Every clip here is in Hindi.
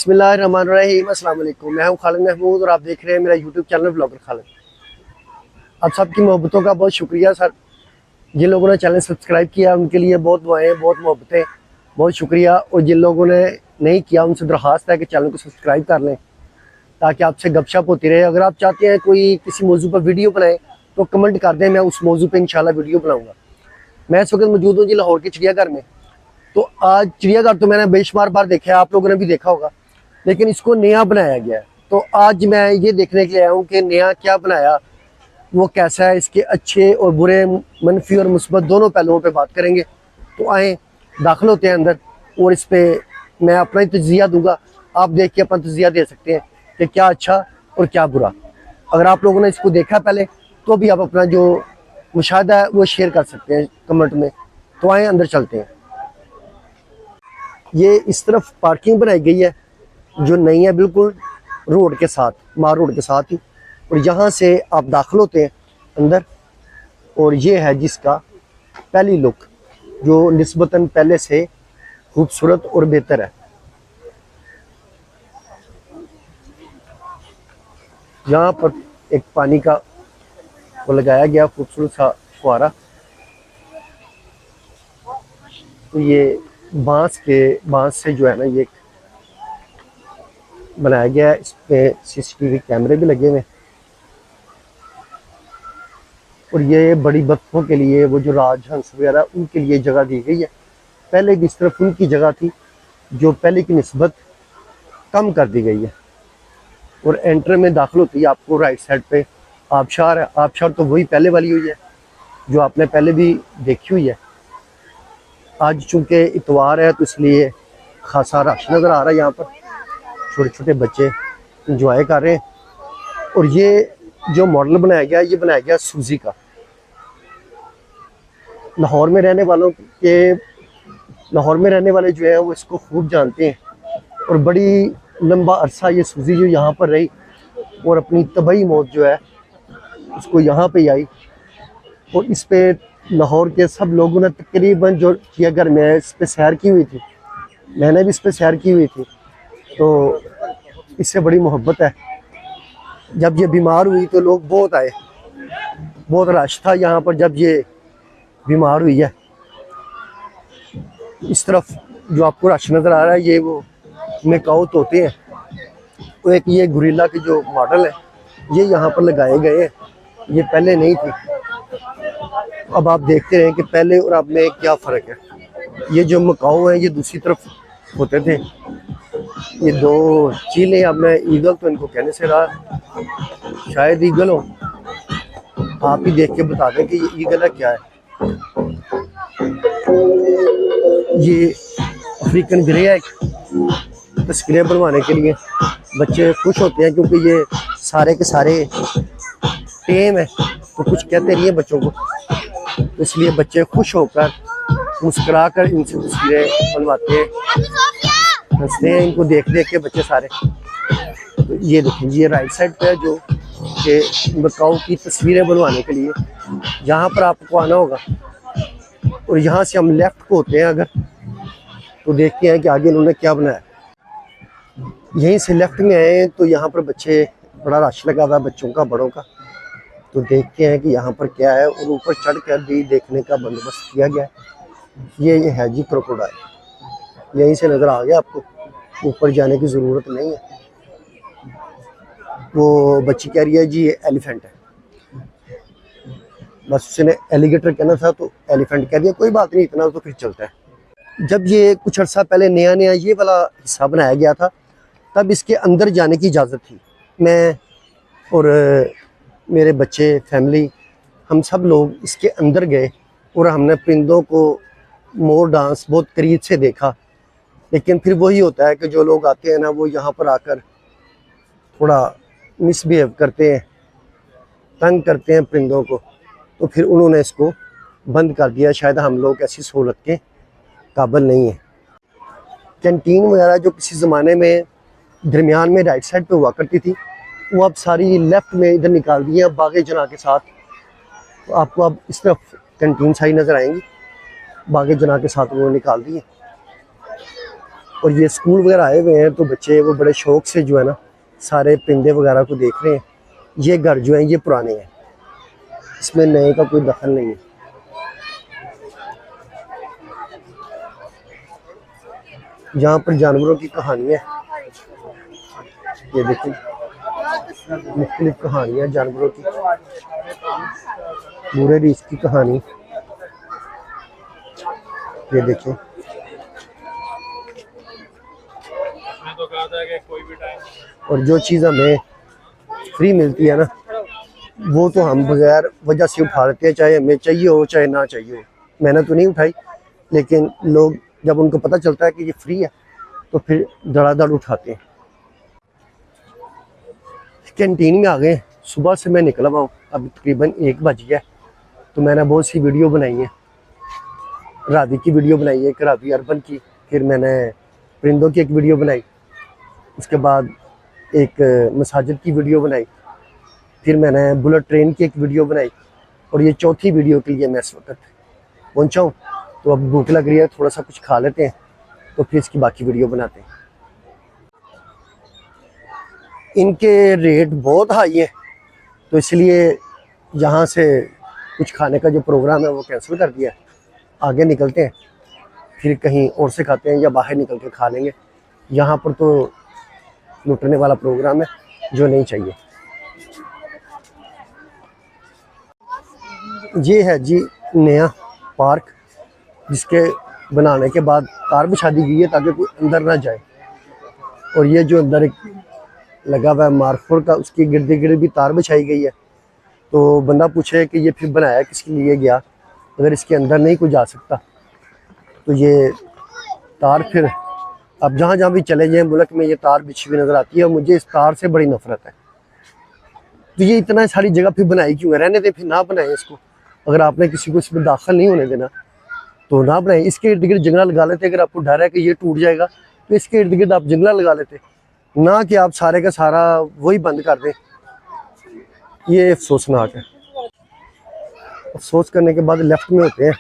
बिस्मिल्लाहिर्रहमानिर्रहीम, अस्सलाम वालेकुम। मैं हूं खालिद महमूद और आप देख रहे हैं मेरा यूट्यूब चैनल ब्लॉगर खालिद। आप सबकी मोहब्बतों का बहुत शुक्रिया सर। जिन लोगों ने चैनल सब्सक्राइब किया उनके लिए बहुत दुआएं, बहुत मोहब्बतें, बहुत शुक्रिया। और जिन लोगों ने नहीं किया उनसे दरख्वास्त है कि चैनल को सब्सक्राइब कर लें ताकि आपसे गपशप होती रहे। अगर आप चाहते हैं कोई किसी मौजू पर वीडियो बनाए तो कमेंट कर दें, मैं उस मौजू पर इंशाल्लाह वीडियो बनाऊँगा। मैं इस वक्त मौजूद हूँ जी लाहौर के चिड़ियाघर में। तो आज चिड़ियाघर तो मैंने बेशुमार बार देखा है, आप लोगों ने भी देखा होगा, लेकिन इसको नया बनाया गया है। तो आज मैं ये देखने के लिए आया हूँ कि नया क्या बनाया, वो कैसा है, इसके अच्छे और बुरे, मनफी और मुस्बत दोनों पहलुओं पे बात करेंगे। तो आए दाखिल होते हैं अंदर और इस पर मैं अपना ही तजिया दूंगा। आप देख के अपना तजिया दे सकते हैं कि क्या अच्छा और क्या बुरा। अगर आप लोगों ने इसको देखा पहले तो भी आप अपना जो मुशाहदा है वो शेयर कर सकते हैं कमेंट में। तो आए अंदर चलते हैं। ये इस तरफ पार्किंग बनाई गई है जो नई है, बिल्कुल रोड के साथ, मार रोड के साथ ही। और यहाँ से आप दाखिल होते हैं अंदर और ये है जिसका पहली लुक जो निस्बतन पहले से खूबसूरत और बेहतर है। यहाँ पर एक पानी का वो लगाया गया खूबसूरत सा फुहारा। तो ये बांस से जो है ना ये बनाया गया है। इस पे सीसीटीवी कैमरे भी लगे हुए हैं। और ये बड़ी बतखों के लिए, वो जो राजहंस वगैरह, उनके लिए जगह दी गई है। पहले भी इस तरफ उनकी जगह थी जो पहले की निस्बत कम कर दी गई है। और एंट्री में दाखिल होती है आपको राइट साइड पे आबशार है। आबशार तो वही पहले वाली हुई है जो आपने पहले भी देखी हुई है। आज चूंकि इतवार है तो इसलिए खासा रश नज़र आ रहा है। यहाँ पर छोटे छोटे बच्चे इंजॉय कर रहे हैं। और ये जो मॉडल बनाया गया, ये बनाया गया सूजी का। लाहौर में रहने वाले जो है वो इसको खूब जानते हैं। और बड़ी लंबा अरसा ये सूजी जो यहाँ पर रही और अपनी तबाही मौत जो है उसको यहाँ पे आई। और इस पे लाहौर के सब लोगों ने तकरीबन जो चिड़ियाघर में इस पे सैर की हुई थी, मैंने भी इस पे सैर की हुई थी, तो इससे बड़ी मोहब्बत है। जब ये बीमार हुई तो लोग बहुत आए, बहुत रश था यहाँ पर जब ये बीमार हुई है। इस तरफ जो आपको रश नज़र आ रहा है ये वो मैकाऊ तोते हैं। तो एक ये गुरिल्ला के जो मॉडल है ये यहाँ पर लगाए गए हैं, ये पहले नहीं थी। अब आप देखते हैं कि पहले और अब में क्या फ़र्क है। ये जो मैकाऊ है ये दूसरी तरफ होते थे। ये दो चीलें, अब मैं ईगल तो इनको कहने से रहा, शायद ईगल हो। आप ही देख के बता दें कि ये ईगल है क्या है। ये अफ्रीकन ग्रे है। तस्वीरें बनवाने के लिए बच्चे खुश होते हैं क्योंकि ये सारे के सारे टेम है, तो कुछ कहते नहीं है बच्चों को, तो इसलिए बच्चे खुश होकर मुस्कुरा कर इनसे तस्वीरें बनवाते हैं, हंसते हैं इनको देख देख के बच्चे सारे। तो ये देखें, ये राइट साइड पे है जो कि मैकाऊ की तस्वीरें बनवाने के लिए यहाँ पर आपको आना होगा। और यहाँ से हम लेफ्ट को होते हैं अगर, तो देखते हैं कि आगे इन्होंने क्या बनाया। यहीं से लेफ्ट में आए तो यहाँ पर बच्चे, बड़ा रश लगा था बच्चों का, बड़ों का। तो देखते हैं कि यहाँ पर क्या है। और ऊपर चढ़ कर भी देखने का बंदोबस्त किया गया है। ये है जी क्रोकोडाइल, यहीं से नज़र आ गया आपको, ऊपर जाने की ज़रूरत नहीं है। वो बच्ची कह रही है जी ये एलिफेंट है, बस उसने एलिगेटर कहना था तो एलिफेंट कह दिया, कोई बात नहीं, इतना तो फिर चलता है। जब ये कुछ अर्सा पहले नया ये वाला हिस्सा बनाया गया था तब इसके अंदर जाने की इजाज़त थी। मैं और मेरे बच्चे, फैमिली, हम सब लोग इसके अंदर गए और हमने परिंदों को, मोर डांस बहुत करीब से देखा। लेकिन फिर वही होता है कि जो लोग आते हैं ना वो यहाँ पर आकर थोड़ा मिसबिहेव करते हैं, तंग करते हैं परिंदों को, तो फिर उन्होंने इसको बंद कर दिया। शायद हम लोग ऐसी सहूलत के काबिल नहीं है। कैंटीन वगैरह जो किसी ज़माने में दरमियान में राइट साइड पे हुआ करती थी वो अब सारी लेफ़्ट में इधर निकाल दी है बागे जना के साथ। तो आपको अब इस तरफ कैंटीन सारी नज़र आएंगी, बागे जना के साथ उन्होंने निकाल दी है। और ये स्कूल वगैरह आए हुए हैं तो बच्चे वो बड़े शौक से जो है ना सारे परिंदे वगैरह को देख रहे हैं। ये घर जो है ये पुराने हैं, इसमें नए का कोई दखल नहीं है। यहाँ पर जानवरों की कहानियाँ, ये देखिए मुख्तलिफ कहानियाँ जानवरों की, पूरे रीछ की कहानी, ये देखिए। और जो चीज़ हमें फ्री मिलती है ना वो तो हम बगैर वजह से उठा लेते हैं, चाहे हमें चाहिए हो चाहे ना चाहिए हो। मैंने तो नहीं उठाई, लेकिन लोग जब उनको पता चलता है कि ये फ्री है तो फिर धड़ाधड़ उठाते हैं। कैंटीन में आ गए, सुबह से मैं निकला हुआ हूँ, अभी तकरीबन 1 बज गया। तो मैंने बहुत सी वीडियो बनाई है, रावी की वीडियो बनाई है, एक रावी अर्बन की, फिर मैंने परिंदों की एक वीडियो बनाई, उसके बाद एक मसाजिद की वीडियो बनाई, फिर मैंने बुलेट ट्रेन की एक वीडियो बनाई, और ये चौथी वीडियो के लिए मैं इस वक्त पहुँचा हूँ। तो अब भूख लग रही है, थोड़ा सा कुछ खा लेते हैं तो फिर इसकी बाकी वीडियो बनाते हैं। इनके रेट बहुत हाई है तो इसलिए यहाँ से कुछ खाने का जो प्रोग्राम है वो कैंसिल कर दिया है। आगे निकलते हैं, फिर कहीं और से खाते हैं या बाहर निकल के खा लेंगे। यहाँ पर तो लुटने वाला प्रोग्राम है जो नहीं चाहिए। ये है जी नया पार्क, जिसके बनाने के बाद तार बिछा दी गई है ताकि कोई अंदर ना जाए। और ये जो अंदर एक लगा हुआ है मार्फोर का, उसकी गिर्द गिर्द भी तार बिछाई गई है। तो बंदा पूछे कि ये फिर बनाया किसके लिए गया, अगर इसके अंदर नहीं कोई जा सकता तो ये तार फिर अब जहाँ जहाँ भी चले जाएं मुल्क में ये तार बिछी हुई नज़र आती है। और मुझे इस तार से बड़ी नफरत है। तो ये इतना सारी जगह फिर बनाई क्यों है, रहने दें, फिर ना बनाएं इसको। अगर आपने किसी को इसमें दाखिल नहीं होने देना तो ना बनाएं। इसके इर्द गिर्द जंगला लगा लेते, अगर आपको डर है कि ये टूट जाएगा तो इसके इर्द गिर्द आप जंगला लगा लेते, ना कि आप सारे का सारा वही बंद कर दें। ये अफसोसनाक है। अफसोस करने के बाद लेफ्ट में होते हैं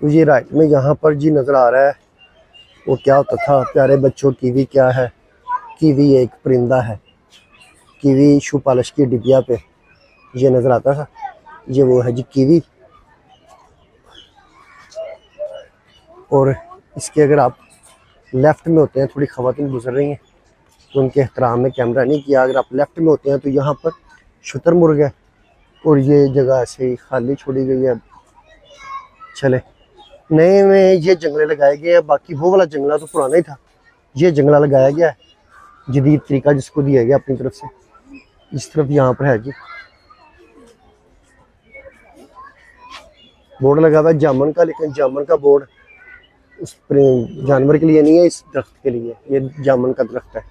तो ये राइट में यहाँ पर जी नज़र आ रहा है वो क्या होता था प्यारे बच्चों, कीवी क्या है। कीवी एक परिंदा है, कीवी शू पॉलिश की डिबिया पे ये नज़र आता था, ये वो है जी कीवी। और इसके अगर आप लेफ़्ट में होते हैं, थोड़ी ख़वातीन गुजर रही हैं तो उनके एहतराम में कैमरा नहीं किया। अगर आप लेफ़्ट में होते हैं तो यहाँ पर शुतुरमुर्ग है और ये जगह ऐसे ही खाली छोड़ी गई है। चले, नए में ये जंगले लगाए गए हैं, बाकी वो वाला जंगला तो पुराना ही था, ये जंगला लगाया गया है जदीद तरीका जिसको दिया गया अपनी तरफ से। इस तरफ यहाँ पर है जी बोर्ड लगा हुआ है जामुन का, लेकिन जामुन का बोर्ड उस जानवर के लिए नहीं है, इस दरख्त के लिए। ये जामुन का दरख्त है।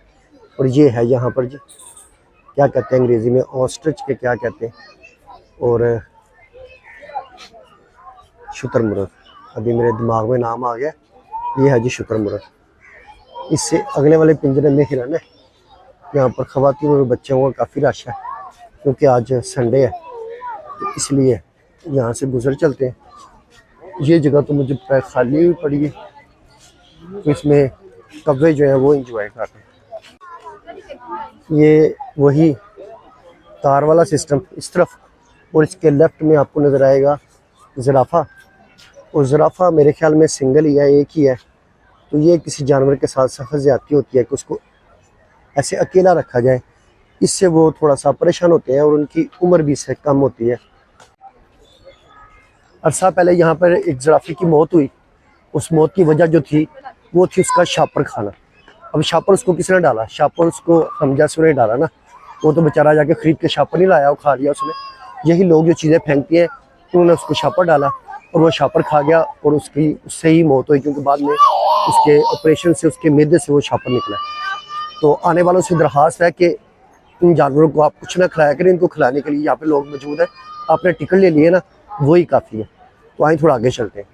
और ये है यहाँ पर जी क्या कहते हैं अंग्रेज़ी में, ऑस्ट्रिच के क्या कहते हैं, और शुतुरमुर्ग, अभी मेरे दिमाग में नाम आ गया। ये है जी शुतुरमुर्ग। इससे अगले वाले पिंजरे में हिरन है। यहाँ पर ख़वातीन और बच्चों का काफ़ी रश है क्योंकि आज संडे है, तो इसलिए यहाँ से गुजर चलते हैं। ये जगह तो मुझे खाली हुई पड़ी है, तो इसमें कब्जे जो है वो इंजॉय करते हैं। ये वही तार वाला सिस्टम इस तरफ, और इसके लेफ्ट में आपको नज़र आएगा ज़राफ़ा। और ज़राफ़ा मेरे ख्याल में सिंगल ही है, एक ही है। तो ये किसी जानवर के साथ सफ़र ज़्यादती होती है कि उसको ऐसे अकेला रखा जाए, इससे वो थोड़ा सा परेशान होते हैं और उनकी उम्र भी इससे कम होती है। अरसा पहले यहाँ पर एक ज़राफ़े की मौत हुई। उस मौत की वजह जो थी वो थी उसका शापर खाना। अब शापर उसको किसने डाला, शापर उसको हम जैसे ने डाला ना, वो तो बेचारा जाके ख़रीद के शापर नहीं लाया, वो खा लिया उसने। यही लोग जो चीज़ें फेंकती हैं उन्होंने उसको शापर डाला और वो शापर खा गया और उससे ही मौत हुई, क्योंकि बाद में उसके ऑपरेशन से उसके मैदे से वो शापर निकला। तो आने वालों से दरख्वास्त है कि इन जानवरों को आप कुछ ना खिलाया करें, इनको खिलाने के लिए यहाँ पे लोग मौजूद हैं। आपने टिकट ले लिए ना, वही काफ़ी है। तो आइए थोड़ा आगे चलते हैं,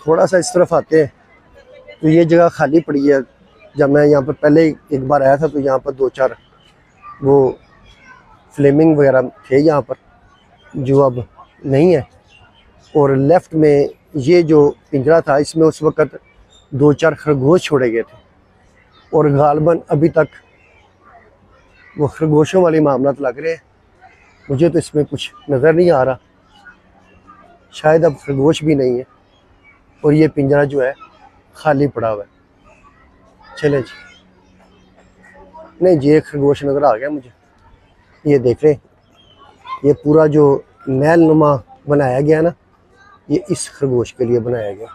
थोड़ा सा इस तरफ आते हैं। तो ये जगह खाली पड़ी है। जब मैं यहाँ पर पहले एक बार आया था तो यहाँ पर 2-4 वो फ्लेमिंग वगैरह थे यहाँ पर, जो अब नहीं है। और लेफ़्ट में ये जो पिंजरा था इसमें उस वक़्त 2-4 खरगोश छोड़े गए थे और गालबन अभी तक वो खरगोशों वाले मामलात लग रहे हैं। मुझे तो इसमें कुछ नज़र नहीं आ रहा, शायद अब खरगोश भी नहीं है और ये पिंजरा जो है खाली पड़ा हुआ है। चले जी, नहीं जी, एक खरगोश नज़र आ गया मुझे। ये देख रहे हैं, ये पूरा जो महल नुमा बनाया गया ना, ये इस खरगोश के लिए बनाया गया।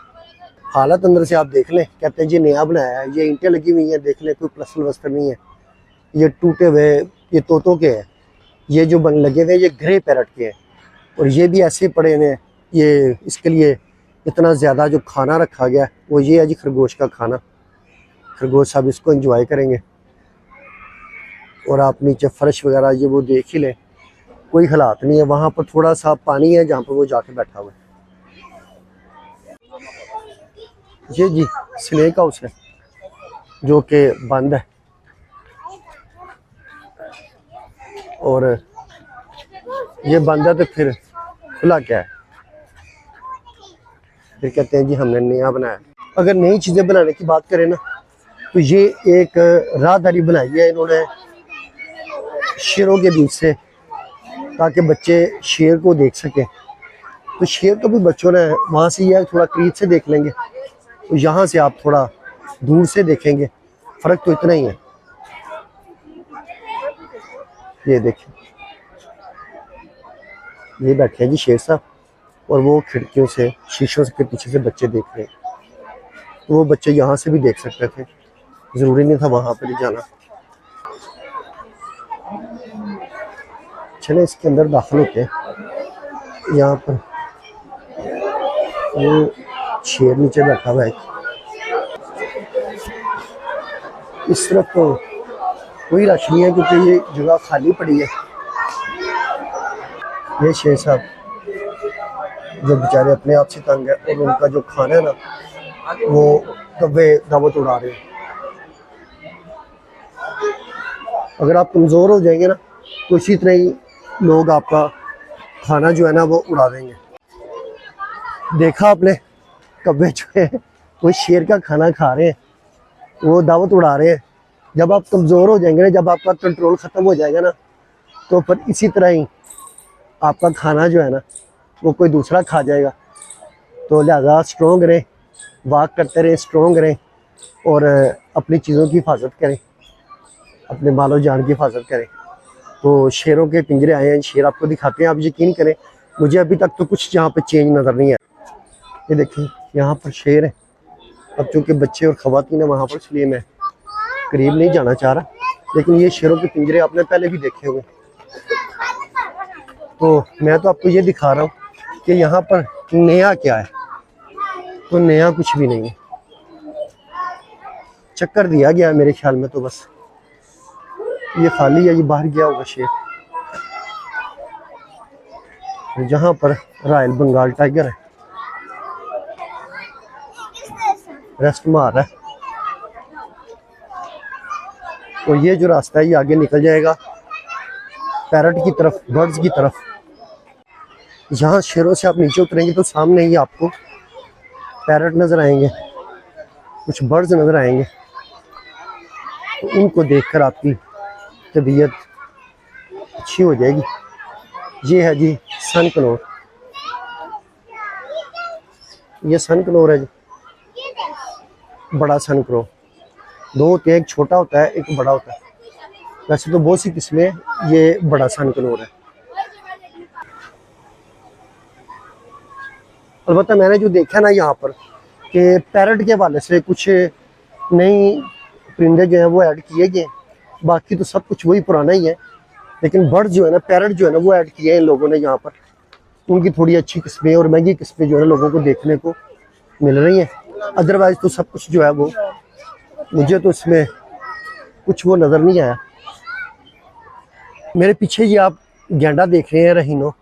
हालत अंदर से आप देख लें, कहते हैं जी नया बनाया है, ये ईंटें लगी हुई हैं, देख लें कोई प्लास्टर वस्तर नहीं है, ये टूटे हुए ये तोतों के हैं। ये जो बन लगे हुए ये ग्रे पैरट के हैं और ये भी ऐसे पड़े हुए हैं। ये इसके लिए इतना ज़्यादा जो खाना रखा गया वो ये है जी खरगोश का खाना। खरगोश साहब इसको एंजॉय करेंगे। और आप नीचे फर्श वगैरह ये वो देख ही लें, कोई हालात नहीं है। वहाँ पर थोड़ा सा पानी है जहाँ पर वो जाके बैठा हुआ है। ये जी स्नेक हाउस है जो कि बंद है और ये बंद है तो फिर खुला क्या है? फिर कहते हैं जी हमने नया बनाया। अगर नई चीज़ें बनाने की बात करें ना, तो ये एक राहदारी बनाई है इन्होंने शेरों के बीच से, ताकि बच्चे शेर को देख सकें। तो शेर को भी बच्चों ने वहाँ से यह थोड़ा करीब से देख लेंगे, तो यहाँ से आप थोड़ा दूर से देखेंगे, फ़र्क तो इतना ही है। ये देखिए, ये बैठे हैं जी शेर साहब और वो खिड़कियों से, शीशों के पीछे से बच्चे देख रहे हैं। तो वो बच्चे यहाँ से भी देख सकते थे, ज़रूरी नहीं था वहाँ पर ही जाना। चले इसके अंदर दाखिल होते हैं। यहाँ पर वो शेर नीचे बैठा हुआ है। इस तरफ तो कोई रश नहीं है क्योंकि ये जगह खाली पड़ी है। ये शेर साहब जो बेचारे अपने आप से तंग है और उनका जो खाना है ना, वो कब्बे दावत उड़ा रहे हैं। अगर आप कमज़ोर हो जाएंगे ना, तो इसी तरह ही लोग आपका खाना जो है ना वो उड़ा देंगे। देखा आपने, कब्बे जो है वो शेर का खाना खा रहे हैं, वो दावत उड़ा रहे हैं। जब आप कमज़ोर हो जाएंगे ना, जब आपका कंट्रोल ख़त्म हो जाएगा ना, तो फिर इसी तरह ही आपका खाना जो है ना वो कोई दूसरा खा जाएगा। तो लिहाजा स्ट्रॉन्ग रहें, वॉक करते रहें, स्ट्रॉन्ग रहें और अपनी चीज़ों की हिफाजत करें, अपने मालो जान की हिफाजत करें। तो शेरों के पिंजरे आए हैं, शेर आपको दिखाते हैं। आप यकीन करें, मुझे अभी तक तो कुछ यहाँ पे चेंज नज़र नहीं है। ये देखिए, यहाँ पर शेर है। अब चूँकि बच्चे और ख़वातीन है वहाँ पर, इसलिए मैं करीब नहीं जाना चाह रहा, लेकिन ये शेरों के पिंजरे आपने पहले भी देखे हुए। तो मैं तो आपको ये दिखा रहा हूँ कि यहाँ पर नया क्या है। तो नया कुछ भी नहीं है, चक्कर दिया गया है मेरे ख्याल में। तो बस ये खाली है, ये बाहर गया होगा शेर। जहाँ पर रॉयल बंगाल टाइगर है, रेस्ट मार रहा है। तो ये जो रास्ता है ये आगे निकल जाएगा पैरट की तरफ, बर्ड्स की तरफ। यहाँ शेरों से आप नीचे उतरेंगे तो सामने ही आपको पैरट नज़र आएंगे, कुछ बर्ड्स नज़र आएंगे। तो उनको देखकर आपकी तबीयत अच्छी हो जाएगी। ये है जी सन कनौर, ये सन कनौर है जी, बड़ा सन कनौर। दो होते हैं, एक छोटा होता है एक बड़ा होता है। वैसे तो बहुत सी किस्में, ये बड़ा सन कनौर है। अलबत्ता मैंने जो देखा ना यहाँ पर कि पैरट के हवाले से कुछ नई परिंदे जो हैं वो ऐड किए गए, बाकी तो सब कुछ वही पुराना ही है। लेकिन बर्ड जो है ना, पैरट जो है ना, वो ऐड किए हैं इन लोगों ने यहाँ पर। उनकी थोड़ी अच्छी किस्में और महंगी किस्में जो है ना लोगों को देखने को मिल रही हैं। अदरवाइज तो सब कुछ जो है वो, मुझे तो इसमें कुछ वो नज़र नहीं आया। मेरे पीछे ये आप गैंडा देख रहे हैं, रहीनो।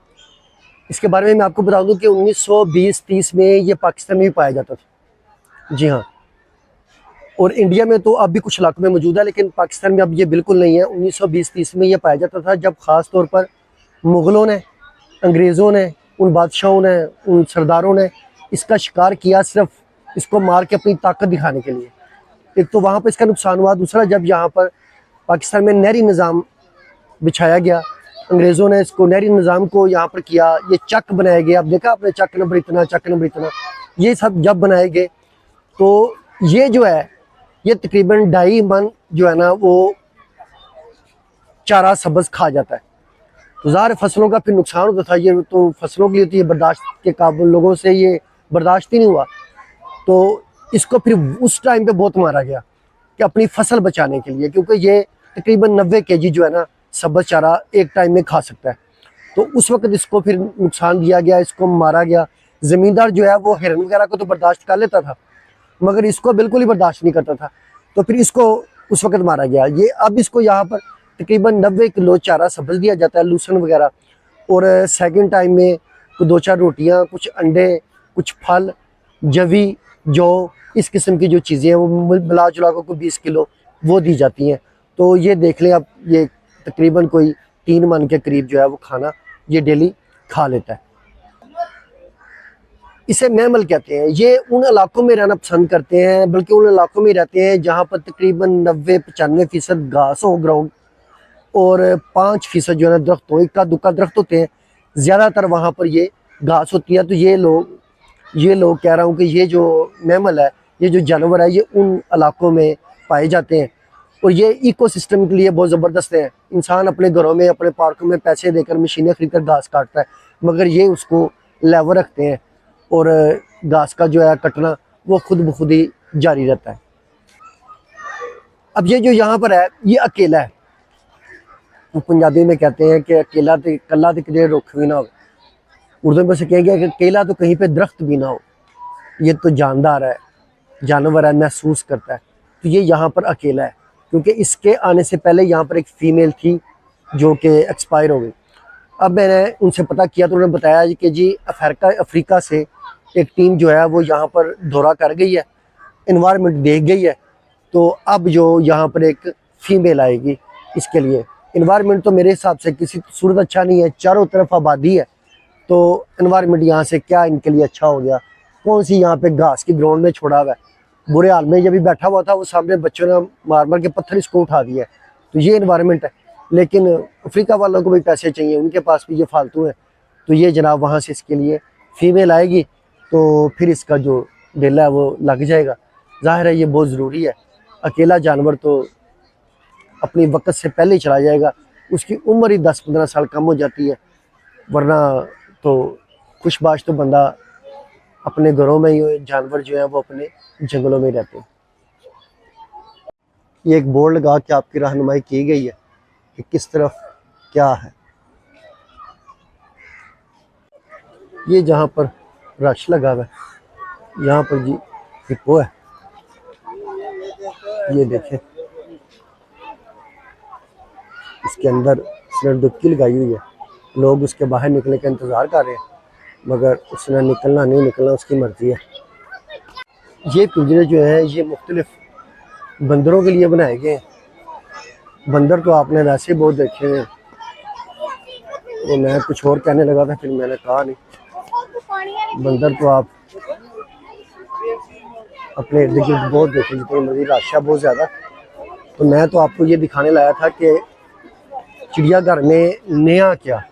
इसके बारे में मैं आपको बता दूं कि 1920-30 में ये पाकिस्तान में भी पाया जाता था। जी हाँ, और इंडिया में तो अब भी कुछ इलाकों में मौजूद है, लेकिन पाकिस्तान में अब ये बिल्कुल नहीं है। 1920-30 में ये पाया जाता था, जब ख़ास तौर पर मुग़लों ने, अंग्रेज़ों ने, उन बादशाहों ने, उन सरदारों ने इसका शिकार किया सिर्फ इसको मार के अपनी ताकत दिखाने के लिए। एक तो वहाँ पर इसका नुकसान हुआ, दूसरा जब यहाँ पर पाकिस्तान में नहरी निज़ाम बिछाया गया, अंग्रेज़ों ने इसको नहरी निज़ाम को यहाँ पर किया, ये चक बनाए गए। अब देखा आपने चक नंबर इतना, चक नंबर इतना, ये सब जब बनाए गए तो ये जो है ये तकरीबन 2.5 मन जो है ना वो चारा सब्ज़ खा जाता है। तो ज़ाहिर फसलों का फिर नुकसान होता था। ये तो फसलों के लिए तो ये बर्दाश्त के काबिल, लोगों से ये बर्दाश्त ही नहीं हुआ। तो इसको फिर उस टाइम पे बहुत मारा गया कि अपनी फसल बचाने के लिए, क्योंकि ये तकरीबन 90 kg जो है ना सब्ज़ चारा एक टाइम में खा सकता है। तो उस वक्त इसको फिर नुकसान दिया गया, इसको मारा गया। ज़मींदार जो है वो हिरन वगैरह को तो बर्दाश्त कर लेता था, मगर इसको बिल्कुल ही बर्दाश्त नहीं करता था, तो फिर इसको उस वक्त मारा गया। ये अब इसको यहाँ पर तकरीबन 90 किलो चारा सब्ज़ दिया जाता है, लूसन वगैरह, और सेकंड टाइम में 2-4 रोटियाँ, कुछ अंडे, कुछ फल, जवी, जौ, इस किस्म की जो चीज़ें हैं वो मिला जुला को 20 किलो वो दी जाती हैं। तो ये देख लें आप, ये तकरीबन कोई 3 मन के करीब जो है वो खाना ये डेली खा लेता है। इसे मैमल कहते हैं। ये उन इलाकों में रहना पसंद करते हैं, बल्कि उन इलाकों में रहते हैं जहाँ पर तकरीबन 90-95% घास हो ग्राउंड और 5% जो है ना दरख्त हो। इक्का दुक्का दरख्त होते हैं, ज़्यादातर वहाँ पर ये घास होती है। तो ये लोग कह रहा हूँ कि ये जो मैमल है, ये जो जानवर है, ये उन इलाकों में पाए जाते हैं और ये इकोसिस्टम के लिए बहुत ज़बरदस्त है। इंसान अपने घरों में, अपने पार्कों में पैसे देकर मशीनें खरीद कर घास काटता है, मगर ये उसको लेवर रखते हैं और घास का जो है कटना वो खुद ब खुद ही जारी रहता है। अब ये जो यहाँ पर है ये अकेला है। वो पंजाबी में कहते हैं कि अकेला तो कल्ला तो किधर रुख भी ना हो। उर्दू में से कहेंगे कि अकेला तो कहीं पे दरख्त भी ना हो। ये तो जानदार है, जानवर है, महसूस करता है। तो ये यहाँ पर अकेला है, क्योंकि इसके आने से पहले यहाँ पर एक फ़ीमेल थी जो कि एक्सपायर हो गई। अब मैंने उनसे पता किया तो उन्होंने बताया कि जी अफ्रीका से एक टीम जो है वो यहाँ पर दौरा कर गई है, इन्वायरमेंट देख गई है। तो अब जो यहाँ पर एक फ़ीमेल आएगी इसके लिए। इन्वायरमेंट तो मेरे हिसाब से किसी सूरत अच्छा नहीं है, चारों तरफ आबादी है, तो इन्वायरमेंट यहाँ से क्या इनके लिए अच्छा हो गया। कौन सी यहाँ पे घास की ग्राउंड में छोड़ा हुआ है, बुरे हाल में जब भी बैठा हुआ था वो सामने बच्चों ने मार मार के पत्थर इसको उठा दिया है। तो ये इन्वायरमेंट है। लेकिन अफ्रीका वालों को भी पैसे चाहिए, उनके पास भी ये फालतू है। तो ये जनाब वहाँ से इसके लिए फ़ीमेल आएगी, तो फिर इसका जो डेला है वो लग जाएगा। ज़ाहिर है ये बहुत ज़रूरी है। अकेला जानवर तो अपनी वक्त से पहले ही चला जाएगा, उसकी उम्र ही 10-15 साल कम हो जाती है। वरना तो खुशबाश तो बंदा अपने घरों में ही, जानवर जो है वो अपने जंगलों में रहते हैं। ये एक बोर्ड लगा के आपकी रहनुमाई की गई है कि किस तरफ क्या है। ये जहाँ पर रश लगा हुआ है, यहाँ पर जी हिप्पो है। ये देखें, इसके अंदर उसने डुबकी लगाई हुई है। लोग उसके बाहर निकलने का इंतज़ार कर रहे हैं, मगर उसने निकलना नहीं निकलना उसकी मर्ज़ी है। ये पिंजरे जो हैं ये मुख्तलिफ बंदरों के लिए बनाए गए हैं। बंदर तो आपने वैसे बहुत देखे हैं, तो मैं कुछ और कहने लगा था, फिर मैंने कहा नहीं। बंदर तो आप अपने इर्द गिर्द बहुत देखे, जितनी मर्जी, राशा बहुत ज़्यादा। तो मैं तो आपको ये दिखाने लाया था कि चिड़ियाघर में नया क्या,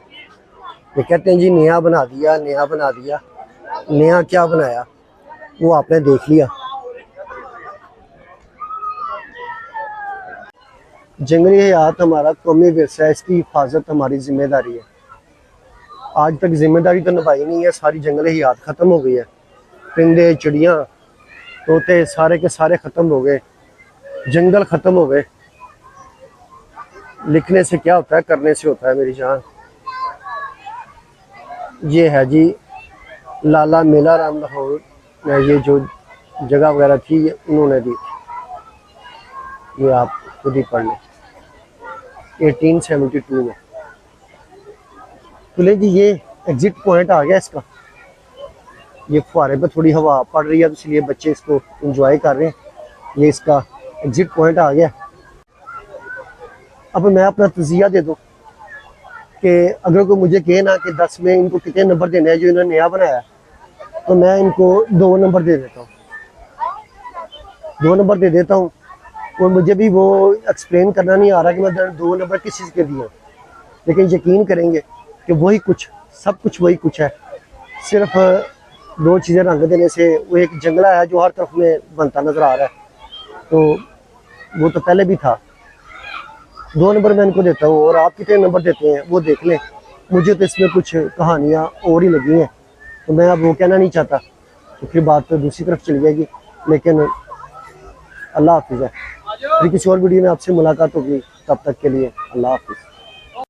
ये कहते हैं जी नया बना दिया, नया बना दिया। नया क्या बनाया वो आपने देख लिया। जंगली हयात हमारा कौमी विरसा है, इसकी हिफाजत हमारी जिम्मेदारी है। आज तक जिम्मेदारी तो निभाई नहीं है, सारी जंगली हयात ख़त्म हो गई है। परिंदे, चिड़ियाँ, तोते सारे के सारे ख़त्म हो गए, जंगल ख़त्म हो गए। लिखने से क्या होता है, करने से होता है मेरी जान। ये है जी लाला मेला राम लाहौर में, ये जो जगह वगैरह थी ये उन्होंने दी थी। ये आप खुद ही पढ़ लें, 1872 में। तो ले जी ये एग्जिट पॉइंट आ गया इसका। ये फुहारे पे थोड़ी हवा पड़ रही है, तो इसलिए बच्चे इसको एंजॉय कर रहे हैं। ये इसका एग्जिट पॉइंट आ गया। अब मैं अपना तजिया दे दूँ कि अगर कोई मुझे कहे ना कि 10 में इनको कितने नंबर देने हैं जो इन्होंने नया बनाया, तो मैं इनको 2 नंबर दे देता हूँ। 2 नंबर दे देता हूँ और मुझे भी वो एक्सप्लेन करना नहीं आ रहा कि मैं 2 नंबर किस चीज़ के दिए हैं, लेकिन यकीन करेंगे कि वही कुछ, सब कुछ वही कुछ है। सिर्फ 2 चीज़ें रंग देने से, वो एक जंगला है जो हर तरफ में बनता नज़र आ रहा है, तो वो तो पहले भी था। 2 नंबर मैं इनको देता हूँ और आप कितने नंबर देते हैं वो देख लें। मुझे तो इसमें कुछ कहानियाँ और ही लगी हैं, तो मैं अब वो कहना नहीं चाहता, तो फिर बात तो दूसरी तरफ चली जाएगी। लेकिन अल्लाह हाफिज़ है, फिर किसी और वीडियो में आपसे मुलाकात होगी, तब तक के लिए अल्लाह हाफिज़।